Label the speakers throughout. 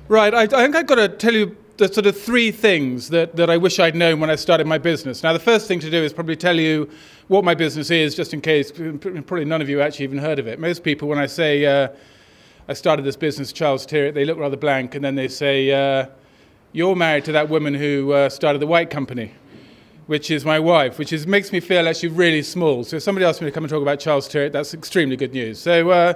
Speaker 1: Right, I think I've got to tell you the sort of three things that I wish I'd known when I started my business. Now, the first thing to do is probably tell you what my business is, just in case, probably none of you actually even heard of it. Most people, when I say I started this business, Charles Tyrwhitt, they look rather blank, and then they say, you're married to that woman who started the White Company, which is my wife, makes me feel actually really small. So if somebody asked me to come and talk about Charles Tyrwhitt, that's extremely good news. So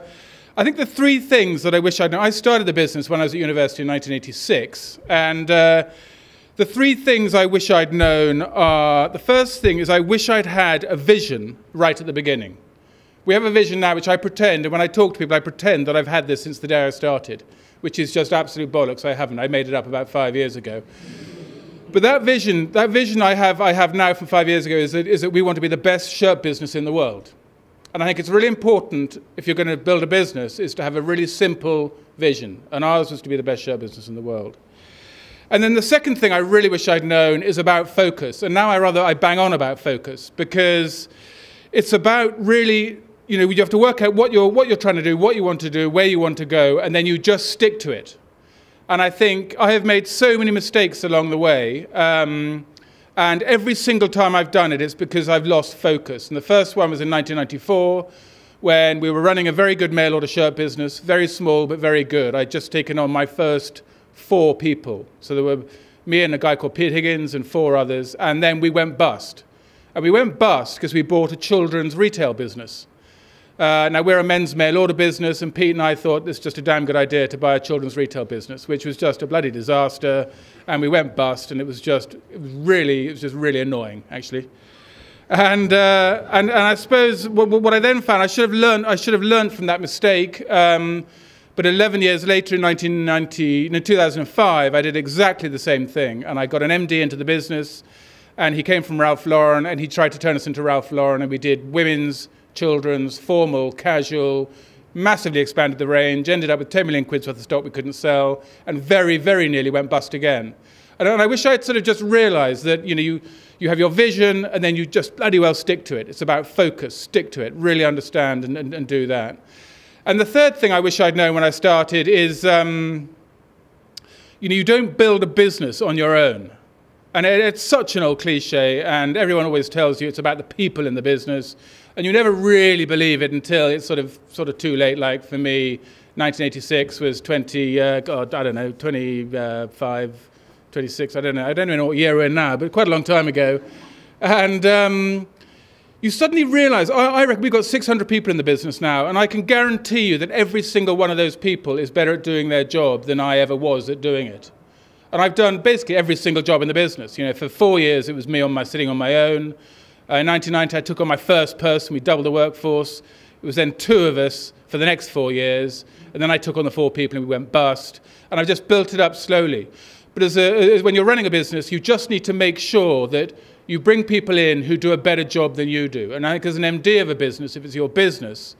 Speaker 1: I think the three things that I wish I'd known, I started the business when I was at university in 1986, and the three things I wish I'd known are, the first thing is I wish I'd had a vision right at the beginning. We have a vision now which I pretend, and when I talk to people, I pretend that I've had this since the day I started, which is just absolute bollocks. I haven't. I made it up about 5 years ago. But that vision I have now from 5 years ago is that we want to be the best shirt business in the world. And I think it's really important, if you're going to build a business, is to have a really simple vision. And ours was to be the best shirt business in the world. And then the second thing I really wish I'd known is about focus. And now I bang on about focus, because it's about really, you have to work out what you're trying to do, what you want to do, where you want to go, and then you just stick to it. And I think I have made so many mistakes along the way. And every single time I've done it, it's because I've lost focus. And the first one was in 1994, when we were running a very good mail order shirt business, very small but very good. I'd just taken on my first 4 people. So there were me and a guy called Pete Higgins and 4 others, and then we went bust. And we went bust because we bought a children's retail business. Now, we're a men's mail order business, and Pete and I thought this was just a damn good idea to buy a children's retail business, which was just a bloody disaster, and we went bust, and it was just really annoying, actually. And I suppose what I then found, I should have learned from that mistake. But 11 years later, in 2005, I did exactly the same thing, and I got an MD into the business, and he came from Ralph Lauren, and he tried to turn us into Ralph Lauren, and we did women's, children's, formal, casual, massively expanded the range, ended up with 10 million quid's worth of stock we couldn't sell, and very, very nearly went bust again. And I wish I'd sort of just realized that, you have your vision, and then you just bloody well stick to it. It's about focus, stick to it, really understand and do that. And the third thing I wish I'd known when I started is, you don't build a business on your own. And it's such an old cliche, and everyone always tells you it's about the people in the business, and you never really believe it until it's sort of too late. Like for me, 1986 was 25, 26, I don't even know what year we're in now, but quite a long time ago. And you suddenly realize, I reckon we've got 600 people in the business now, and I can guarantee you that every single one of those people is better at doing their job than I ever was at doing it. And I've done basically every single job in the business. For 4 years, it was me sitting on my own. In 1990, I took on my first person. We doubled the workforce. It was then 2 of us for the next 4 years. And then I took on the 4 people, and we went bust. And I've just built it up slowly. But when you're running a business, you just need to make sure that you bring people in who do a better job than you do. And I think as an MD of a business, if it's your business,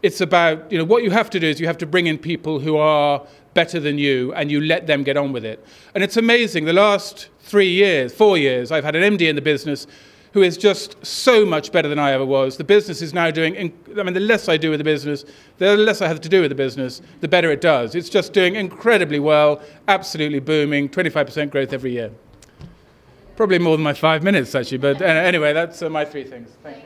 Speaker 1: it's about, what you have to do is you have to bring in people who are better than you, and you let them get on with it. And it's amazing. The last 4 years, I've had an MD in the business who is just so much better than I ever was. The business is now doing, the less I do with the business, the less I have to do with the business, the better it does. It's just doing incredibly well, absolutely booming, 25% growth every year. Probably more than my 5 minutes, actually, but anyway, that's my 3 things. Thank you.